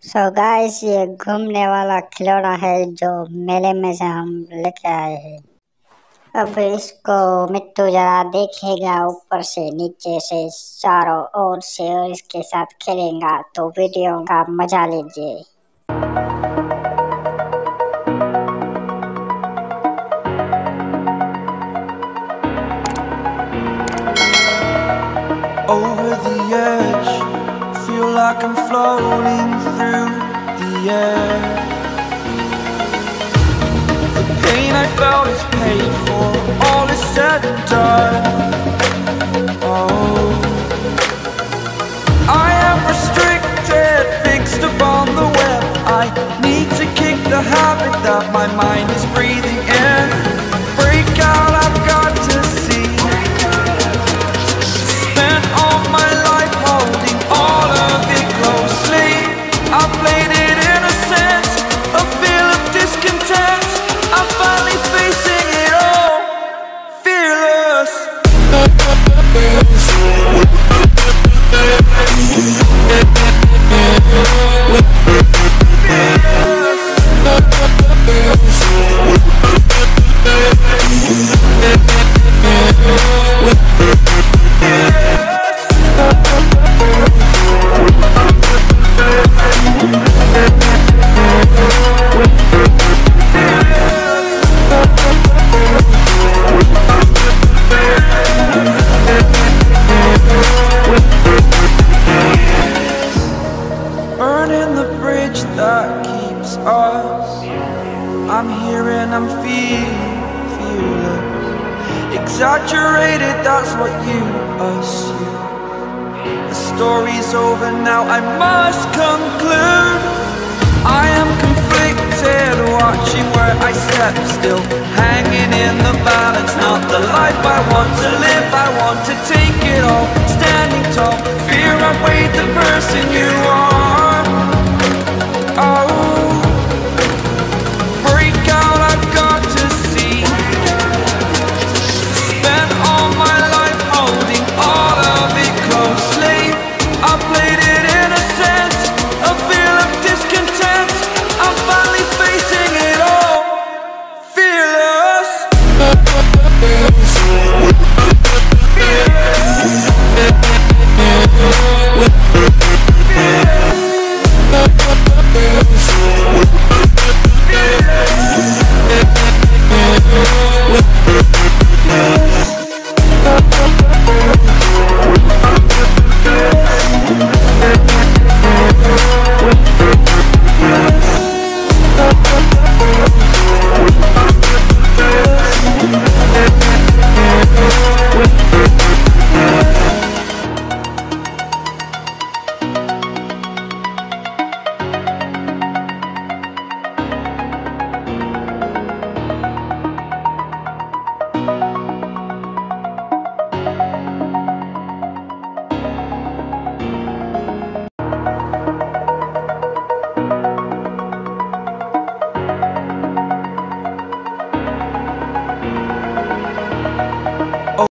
So guys, ये घूमने वाला खिलौना है जो मेले में से हम लेके आए हैं। अब इसको मिट्टू जरा देखेगा ऊपर से नीचे से चारों ओर से और इसके साथ खेलेगा, तो वीडियो का मजा लीजिए। Over the edge, feel like I'm floating through the air. The pain I felt is paid for, all is said and done. Oh, I am restricted, fixed upon the web. I need to kick the habit that my mind is breathing in. Break out, I've got to see. Spent all my life holding all of it closely. I played it innocent, a feel of discontent. I'm finally facing it all, fearless. Burning the bridge that keeps us. I'm here and I'm feeling fearless. Exaggerated, that's what you assume. The story's over now, I must conclude. I am conflicted, watching where I step still, hanging in the balance. Not the life I want to live, I want to take it all. Standing tall, fear I weighed the person you are.